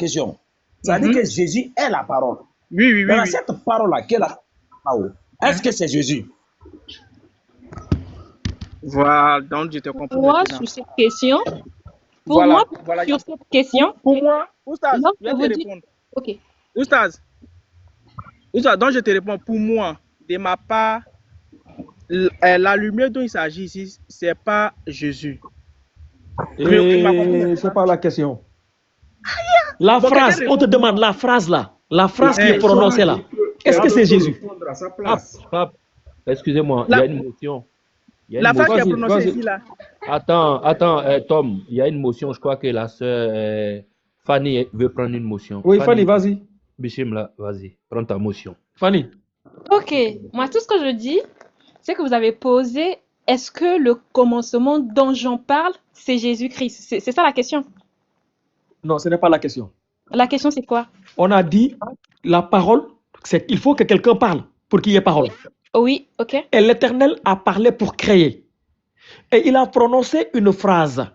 question. Ça veut dire que Jésus est la parole. Oui. Dans cette parole-là, qui est là-haut, est-ce que c'est Jésus? Voilà, donc je te comprends Moi, maintenant. sur cette question, pour Voilà, moi, voilà. sur cette question, Pour moi, Oustaz, lorsque je vais vous te dites, répondre. ok, Oustaz, donc je te réponds. Pour moi, de ma part, la lumière dont il s'agit ici, c'est pas Jésus. Et c'est pas la question. La Bon, phrase, quelqu'un on te répond pour demande moi. la phrase là, la phrase qui est question prononcée là. Est-ce que c'est Jésus? Répondre à sa Pape, place. Pape, excusez-moi, il y a une motion. Il y a La une phrase qui est motion. Vas-y, prononcée vas-y. ici, là. Attends, Tom, il y a une motion. Je crois que la sœur Fanny veut prendre une motion. Oui, Fanny, vas-y. Bishimla, vas-y, prends ta motion. Fanny. ok. Moi, tout ce que je dis, c'est que vous avez posé, est-ce que le commencement dont j'en parle, c'est Jésus-Christ? C'est ça la question. Non, ce n'est pas la question. La question, c'est quoi? On a dit la parole, c'est qu'il faut que quelqu'un parle pour qu'il y ait parole. Oui, ok. Et l'Éternel a parlé pour créer. Et il a prononcé une phrase.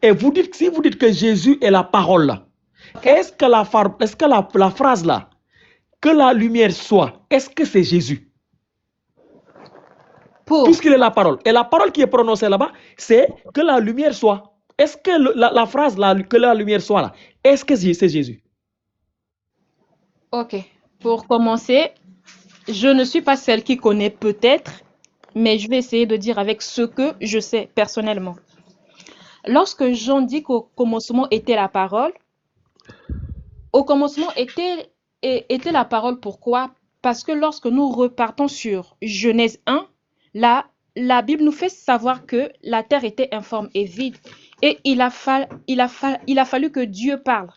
Et vous dites, si vous dites que Jésus est la parole, est-ce que la phrase là, que la lumière soit, est-ce que c'est Jésus? Puisqu'il est la parole. Et la parole qui est prononcée là-bas, c'est que la lumière soit. Est-ce que la phrase là, que la lumière soit là, est-ce que c'est Jésus? Ok. Pour commencer, je ne suis pas celle qui connaît peut-être, mais je vais essayer de dire avec ce que je sais personnellement. Lorsque Jean dit qu'au commencement était la parole, au commencement était la parole. Pourquoi? Parce que lorsque nous repartons sur Genèse 1, la Bible nous fait savoir que la terre était informe et vide. Et il a fallu que Dieu parle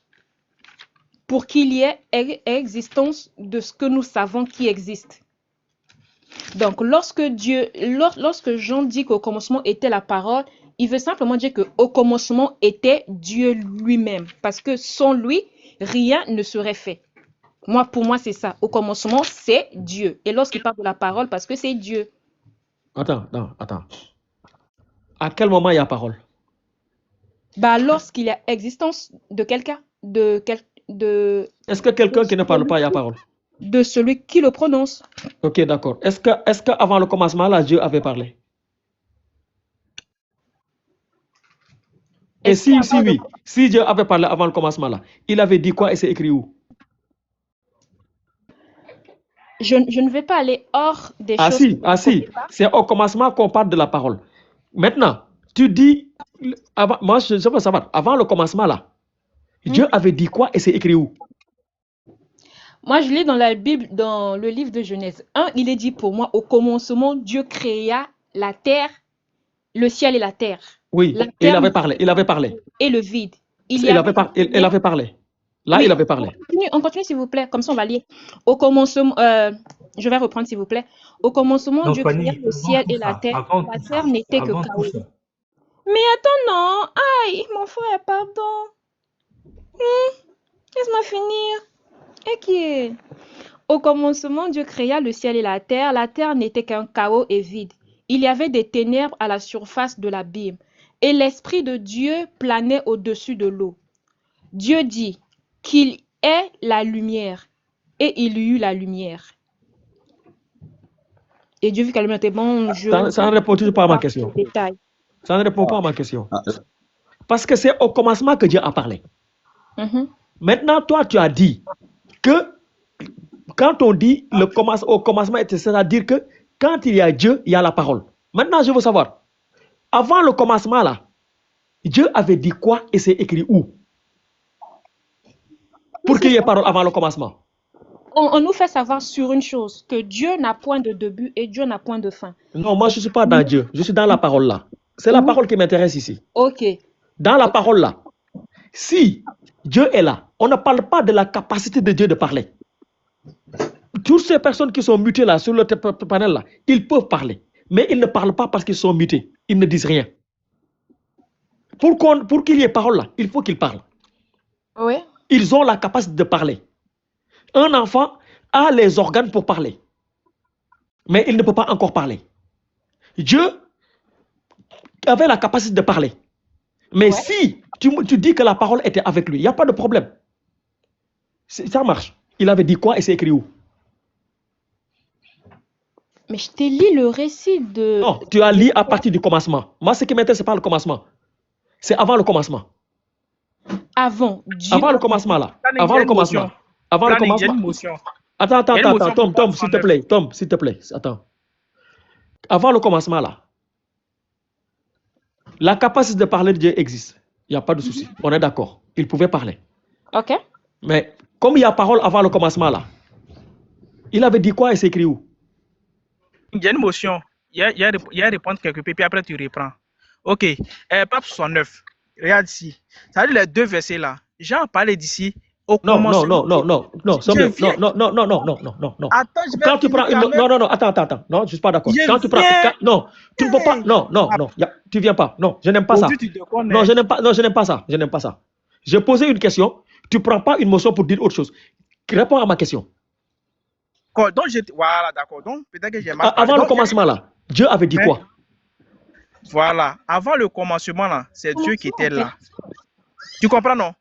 pour qu'il y ait existence de ce que nous savons qui existe. Donc, lorsque Jean dit qu'au commencement était la parole, il veut simplement dire qu'au commencement était Dieu lui-même. Parce que sans lui, rien ne serait fait. Pour moi, c'est ça. Au commencement, c'est Dieu. Et lorsqu'il parle de la parole, parce que c'est Dieu. Attends. À quel moment il y a parole? Lorsqu'il y a existence de quelqu'un, Est-ce que quelqu'un qui ne parle pas, il y a parole? De celui qui le prononce. Ok, d'accord. Est-ce que avant le commencement, là, Dieu avait parlé? Et si oui, si Dieu avait parlé avant le commencement, là, il avait dit quoi et c'est écrit où? Je ne vais pas aller hors des choses. Si. C'est au commencement qu'on parle de la parole. Maintenant, tu dis, moi je veux savoir, avant le commencement là, Dieu avait dit quoi et c'est écrit où? Moi, je lis dans la Bible, dans le livre de Genèse 1, il est dit pour moi, au commencement, Dieu créa la terre, le ciel et la terre. Oui, il avait parlé. Et le vide. Il avait parlé. Là, oui, il avait parlé. On continue, s'il vous plaît, comme ça on va lire. Au commencement, je vais reprendre, s'il vous plaît. Au commencement, donc, Dieu créa le ciel et la terre. La terre n'était que chaos. Mais attends, non. Aïe, mon frère, pardon. Laisse-moi finir. Ok. Au commencement, Dieu créa le ciel et la terre. La terre n'était qu'un chaos et vide. Il y avait des ténèbres à la surface de l'abîme. Et l'Esprit de Dieu planait au-dessus de l'eau. Dieu dit qu'il est la lumière. Et il y eut la lumière. Et Dieu vit que la lumière était bon. Ça ne répond toujours pas à ma question. Ça ne répond pas à ma question. Parce que c'est au commencement que Dieu a parlé. Maintenant, toi, tu as dit que quand on dit au commencement, c'est-à-dire que quand il y a Dieu, il y a la parole. Maintenant, je veux savoir, avant le commencement là, Dieu avait dit quoi et c'est écrit où? Pour qu'il y ait parole avant le commencement. On nous fait savoir sur une chose, que Dieu n'a point de début et Dieu n'a point de fin. Non, moi je ne suis pas dans Dieu, je suis dans la parole là. C'est la parole qui m'intéresse ici. Ok. Dans la parole là, si Dieu est là, on ne parle pas de la capacité de Dieu de parler. Toutes ces personnes qui sont mutées là, sur le panel là, ils peuvent parler. Mais ils ne parlent pas parce qu'ils sont mutés. Ils ne disent rien. Pour qu'il y ait parole là, il faut qu'ils parlent. Oui. Ils ont la capacité de parler. Un enfant a les organes pour parler. Mais il ne peut pas encore parler. Dieu avait la capacité de parler. Mais si Tu dis que la parole était avec lui. Il n'y a pas de problème. Ça marche. Il avait dit quoi et c'est écrit où? Mais je t'ai lu le récit de... Non, tu as lu à partir du commencement. Moi, ce qui m'intéresse, ce n'est pas le commencement. C'est avant le commencement. Avant. Avant le commencement, là. Avant le commencement. Avant le commencement. Attends, Tom, s'il te plaît. Tom, s'il te plaît. Attends. Avant le commencement, là. La capacité de parler de Dieu existe. Il n'y a pas de souci. On est d'accord. Il pouvait parler. Ok. Mais comme il y a parole avant le commencement, là, il avait dit quoi et c'est écrit où? Il y a une motion. Il y a répondre quelque peu, puis après tu reprends. Ok. Pape 69. Regarde ici. Ça veut dire les deux versets là. Jean parlait d'ici au commencement. Non. Attends, je vais quand tu prends une... Attends. Non, je suis pas d'accord. Quand tu prends... Non, tu ne peux pas... Non. Tu viens pas. Non, je n'aime pas ça. Non, je n'aime pas ça. J'ai posé une question. Tu prends pas une motion pour dire autre chose. Réponds à ma question. Donc, voilà, d'accord. Donc, peut-être que j'ai mal parlé. Avant le commencement, là, Dieu avait dit quoi? Voilà. Avant le commencement, là, c'est Dieu qui était là. Tu comprends, non?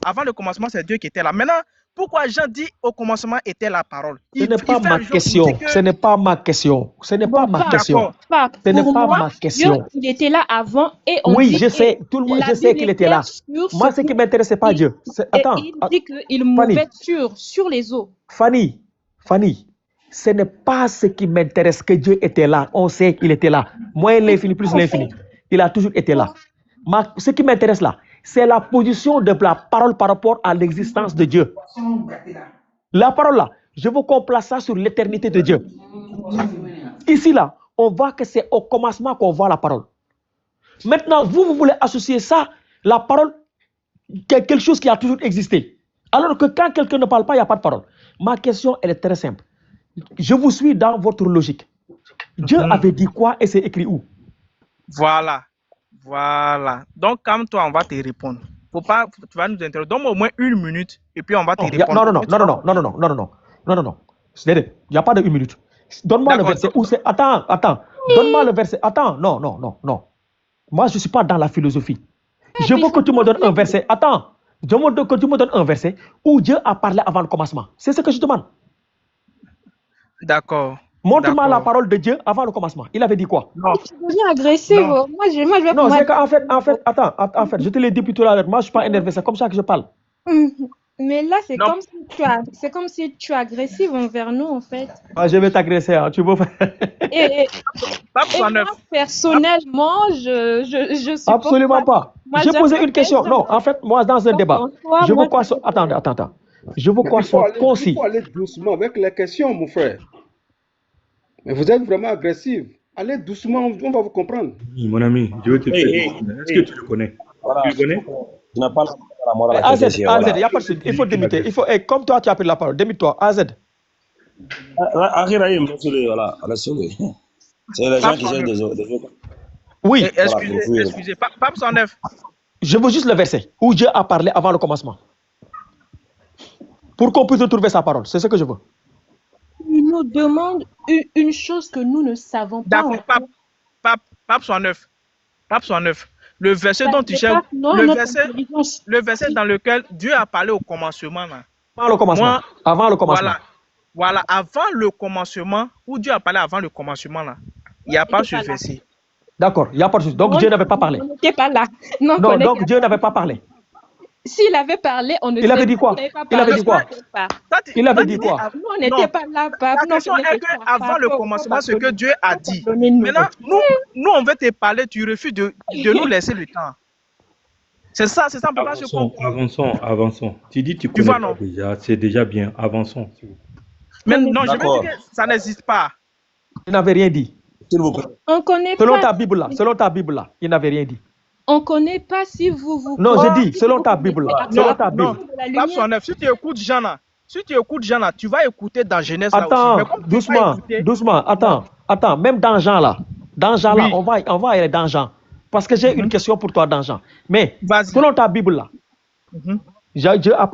Avant le commencement, c'est Dieu qui était là. Maintenant, pourquoi Jean dit au commencement était la parole? Ce n'est pas ma question. Ce n'est pas ma question. Ce n'est pas ma question. Ce n'est pas ma question. Il était là avant et on oui, je sais. Tout le monde, je sais qu'il était là. Moi, ce qui m'intéresse, ce n'est pas Dieu. Attends. Il dit qu'il mouvait sur les eaux. Fanny, ce n'est pas ce qui m'intéresse que Dieu était là. On sait qu'il était là. Moins l'infini plus l'infini. Il a toujours été là. Ce qui m'intéresse là, c'est la position de la parole par rapport à l'existence de Dieu. La parole là, je veux qu'on place ça sur l'éternité de Dieu. Ici là, on voit que c'est au commencement qu'on voit la parole. Maintenant, vous voulez associer ça, la parole, quelque chose qui a toujours existé. Alors que quand quelqu'un ne parle pas, il n'y a pas de parole. Ma question, elle est très simple. Je vous suis dans votre logique. Dieu avait dit quoi et c'est écrit où? Voilà. Donc, comme toi, on va te répondre. Faut pas, tu vas nous interroger. Donne-moi au moins 1 minute et puis on va te répondre. Non. C'est-à-dire, il n'y a pas de 1 minute. Donne-moi le verset où c'est. Attends. Donne-moi le verset. Attends, non. Moi, je ne suis pas dans la philosophie. Je veux que tu me donnes un verset. Attends. Je veux que tu me donnes un verset où Dieu a parlé avant le commencement. C'est ce que je demande. D'accord. Montre-moi la parole de Dieu avant le commencement. Il avait dit quoi? Non. Tu deviens agressif. Moi, je vais... Non, c'est qu'en fait, attends, je te l'ai dit plus tout à l'heure. Moi, je ne suis pas énervé. C'est comme ça que je parle. Mais là, c'est comme si tu es agressif envers nous, en fait. Je vais t'agresser, hein. Tu veux faire... Et moi, personnellement, je suis... Absolument pas. J'ai posé une question. Non, en fait, moi, dans un débat, je veux quoi... Attends. Je veux qu'on soit concis. Il faut aller doucement avec les questions, mon frère. Mais vous êtes vraiment agressif. Allez doucement, on va vous comprendre. Mon ami, je vais te faire. Est-ce que tu le connais? Voilà. Tu le connais? Tu n'as pas la morale. AZ, il n'y a pas de souci. Il faut démiter. Comme toi, tu as pris la parole, démite-toi. AZ. Voilà. C'est les gens qui gèrent des autres. Oui. Excusez, Pape 109. Je veux juste le verset où Dieu a parlé avant le commencement. Pour qu'on puisse retrouver sa parole. C'est ce que je veux. Il nous demande une chose que nous ne savons pas. D'accord, Pape 109. Le verset dont tu cherches, le verset dans lequel Dieu a parlé au commencement. Là. Avant le commencement. Voilà, avant le commencement, où Dieu a parlé avant le commencement, là. Il n'y a pas ce verset. D'accord, il n'y a pas de souci. Donc Dieu n'avait pas parlé. On n'était pas là. Non, donc Dieu n'avait pas parlé. S'il avait parlé, on ne Il avait dit quoi? Il avait dit quoi? Il avait dit quoi? Nous, on n'était pas là, Pape. La question est qu'avant le commencement, ce que Dieu a dit. Maintenant, nous, on veut te parler, tu refuses de nous laisser le temps. C'est ça, on peut pas se comprendre. Avançons. Tu dis tu connais pas déjà, c'est déjà bien. Avançons. Mais non, je veux dire que ça n'existe pas. Il n'avait rien dit. S'il vous plaît. On connaît selon pas. Selon ta Bible là, il n'avait rien dit. On ne connaît pas si vous... Non, je dis, selon ta Bible là. Selon ta Bible. Non, si tu écoutes Jean là, tu vas écouter dans Genèse là aussi. Attends, doucement. Attends, même dans Jean là, oui. on va aller dans Jean. Parce que j'ai une question pour toi dans Jean. Mais, selon ta Bible là, Dieu a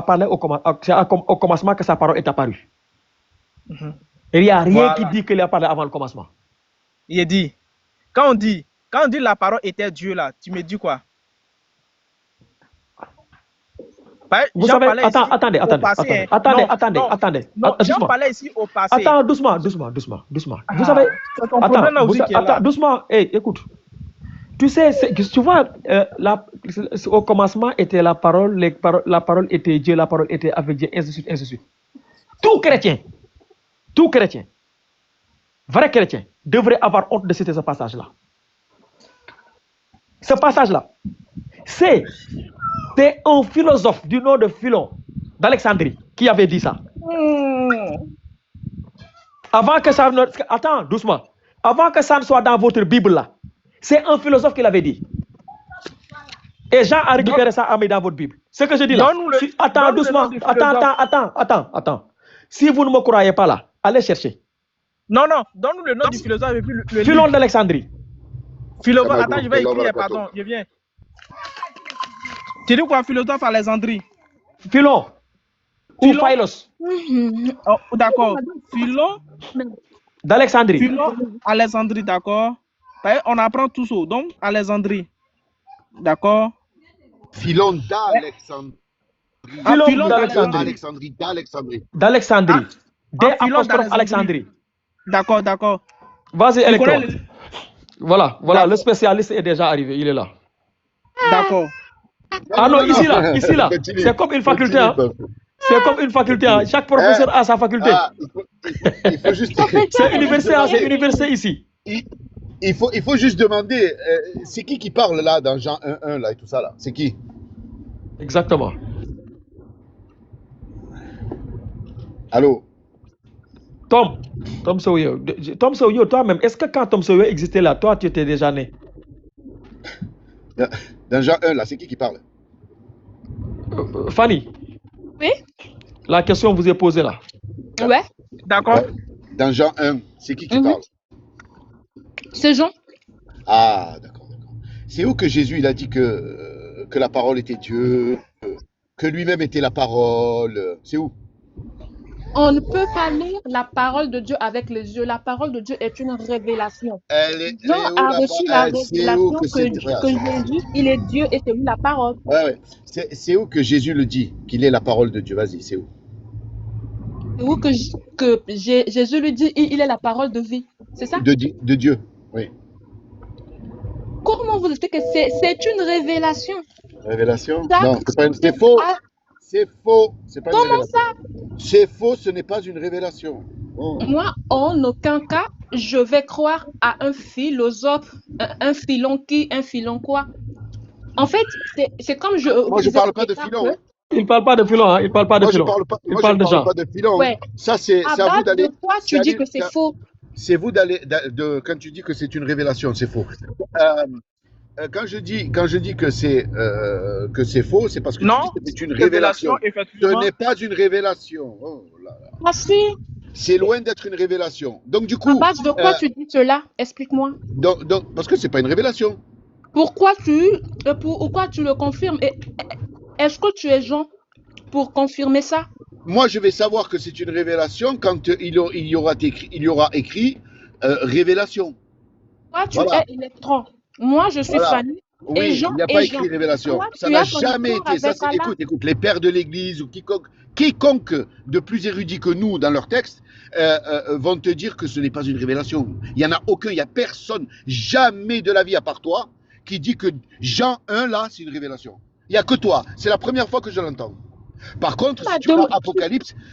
parlé au commencement que sa parole est apparue. Il n'y a rien qui dit qu'il a parlé avant le commencement. Il est dit. Quand on dit la parole était Dieu là, tu me dis quoi? Vous savez, attendez. Non, Jean parlait ici au passé. Attends, doucement. Vous savez, doucement. Hey, écoute. Tu sais, tu vois, au commencement était la parole était Dieu, la parole était avec Dieu, ainsi de suite. Tout chrétien, vrai chrétien, devrait avoir honte de citer ce passage-là. Ce passage-là, c'est un philosophe du nom de Philon d'Alexandrie qui avait dit ça. Avant que ça ne... Attends, doucement. Avant que ça ne soit dans votre Bible là, c'est un philosophe qui l'avait dit. Et Jean a récupéré ça à mis dans votre Bible. Ce que je dis là. Attends, doucement. Attends. Si vous ne me croyez pas là, allez chercher. Non, donne-nous le nom du philosophe et puis le Philon d'Alexandrie. Philosophe, attends, je vais écrire, pardon, je viens. Tu dis quoi, philosophe Alexandrie? Philon. Ou Philos. Oh, d'accord. Philon d'Alexandrie. Philon Alexandrie, d'accord. On apprend tout ça. Donc, Alexandrie. D'accord. Philon d'Alexandrie. Philon d'Alexandrie. D'Alexandrie. D'Alexandrie. D'accord. Vas-y, Electron. Voilà, le spécialiste est déjà arrivé, il est là. D'accord. Ah non, ici là. C'est comme une faculté. Hein. C'est comme une faculté. Hein. Chaque professeur a sa faculté. Il faut juste... C'est université ici. Il faut juste demander, c'est qui parle là dans Jean 1.1 là et tout ça là? C'est qui? Exactement. Allô? Tom Sawyer, toi-même, est-ce que quand Tom Sawyer existait là, toi, tu étais déjà né? Dans Jean 1, là, c'est qui parle? Fanny? Oui? La question vous est posée là. Ouais. D'accord. Dans Jean 1, c'est qui parle? C'est Jean. Ah, d'accord. C'est où que Jésus, il a dit que la parole était Dieu, que lui-même était la parole? C'est où? On ne peut pas lire la parole de Dieu avec les yeux. La parole de Dieu est une révélation. Jean a reçu la révélation que Jésus, il est Dieu et c'est lui la parole. Ouais. C'est où que Jésus le dit, qu'il est la parole de Dieu? Vas-y, c'est où? C'est où que Jésus lui dit, il est la parole de vie. C'est ça? De Dieu, oui. Comment vous dites que c'est une révélation? Révélation? Non, c'est faux. C'est faux. Pas comment ça? C'est faux, ce n'est pas une révélation. Oh. Moi, en aucun cas, je vais croire à un philosophe, un filon quoi? En fait, c'est comme je... Moi, je ne parle pas de filon. Il ne parle pas de filon, hein. Il parle pas de filon. Il parle de gens. Pas de filon. Ouais. Ça, c'est à vous d'aller... Pourquoi tu dis que c'est faux? C'est vous d'aller... Quand tu dis que c'est une révélation, c'est faux. Quand je dis que c'est faux, c'est parce que tu dis que c'est une révélation. Ce n'est pas une révélation. Oh là là. Ah si. C'est loin d'être une révélation. Donc du coup. À base de quoi tu dis cela? Explique-moi. Donc parce que c'est pas une révélation. Pourquoi tu le confirmes? Est-ce que tu es Jean pour confirmer ça? Moi, je vais savoir que c'est une révélation quand il y aura écrit révélation. Toi, tu es électron. Moi, je suis Fanny. Oui, et Jean, il n'y a pas écrit révélation. Toi, ça n'a jamais été. Ça, écoute, les pères de l'Église ou quiconque de plus érudit que nous dans leur texte vont te dire que ce n'est pas une révélation. Il n'y en a aucun, il n'y a personne, jamais de la vie à part toi, qui dit que Jean 1 là, c'est une révélation. Il n'y a que toi. C'est la première fois que je l'entends. Par contre,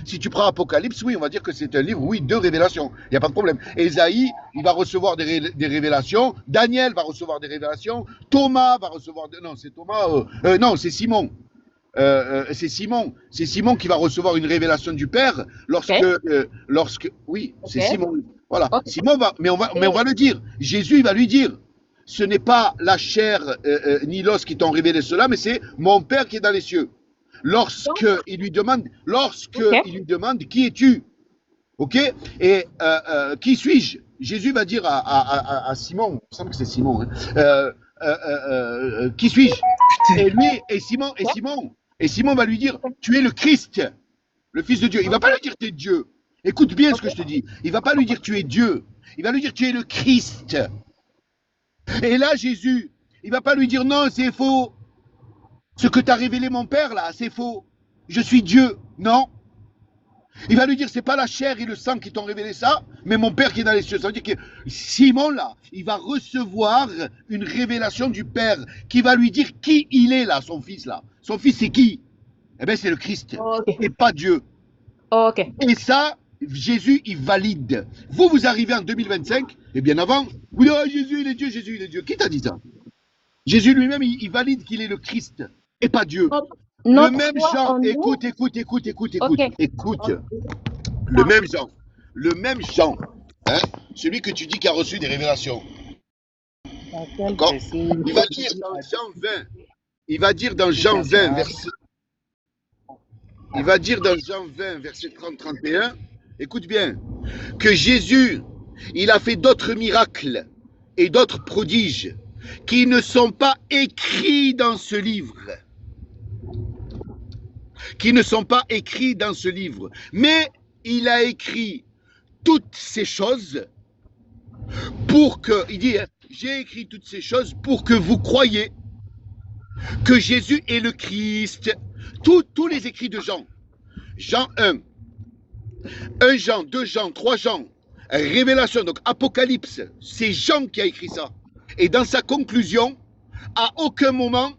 si tu prends Apocalypse, oui, on va dire que c'est un livre, oui, de révélations. Il n'y a pas de problème. Ésaïe, il va recevoir des révélations. Daniel va recevoir des révélations. Thomas va recevoir... Non, c'est Thomas... non, c'est Simon. C'est Simon qui va recevoir une révélation du Père lorsque... oui, c'est Simon. Voilà. Okay. Simon va... Mais on va le dire. Jésus, il va lui dire. Ce n'est pas la chair ni l'os qui t'ont révélé cela, mais c'est mon Père qui est dans les cieux. Il lui demande qui es-tu? Ok? Et qui suis-je? Jésus va dire à Simon, il me semble que c'est Simon, qui suis-je? Et Simon va lui dire, tu es le Christ, le Fils de Dieu. Il va pas lui dire tu es Dieu. Écoute bien ce que je te dis. Il va pas lui dire tu es Dieu. Il va lui dire tu es le Christ. Et là, Jésus, il va pas lui dire non, c'est faux. Ce que t'as révélé mon père là, c'est faux. Je suis Dieu. Non. Il va lui dire, c'est pas la chair et le sang qui t'ont révélé ça, mais mon père qui est dans les cieux. Ça veut dire que Simon là, il va recevoir une révélation du Père qui va lui dire qui il est là, son fils là. Son fils c'est qui? Eh bien c'est le Christ, et pas Dieu. Et ça, Jésus, il valide. Vous arrivez en 2025, et bien avant, vous dites, oh, Jésus, il est Dieu, Jésus, il est Dieu. Qui t'a dit ça? Jésus lui-même, il valide qu'il est le Christ, et pas Dieu. Le même Jean, écoute. Le même Jean, hein, celui que tu dis qui a reçu des révélations. D'accord? Il va dire dans Jean 20, il va dire dans Jean 20, verset 30-31, écoute bien, que Jésus, il a fait d'autres miracles et d'autres prodiges qui ne sont pas écrits dans ce livre. Mais il a écrit toutes ces choses pour que, il dit, j'ai écrit toutes ces choses pour que vous croyiez que Jésus est le Christ. Tous les écrits de Jean. Jean 1, 1 Jean, 2 Jean, 3 Jean, Révélation, donc Apocalypse, c'est Jean qui a écrit ça. Et dans sa conclusion, à aucun moment,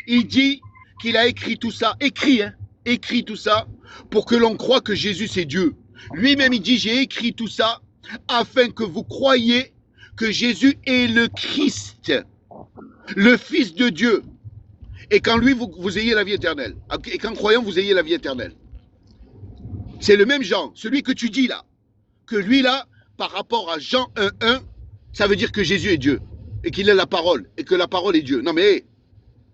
il dit qu'il a écrit tout ça, écrit tout ça pour que l'on croie que Jésus c'est Dieu. Lui-même il dit j'ai écrit tout ça afin que vous croyiez que Jésus est le Christ, le Fils de Dieu, et qu'en lui vous ayez la vie éternelle, et qu'en croyant vous ayez la vie éternelle. C'est le même Jean, celui que tu dis là, que lui là, par rapport à Jean 1.1, ça veut dire que Jésus est Dieu, et qu'il est la parole, et que la parole est Dieu. Non mais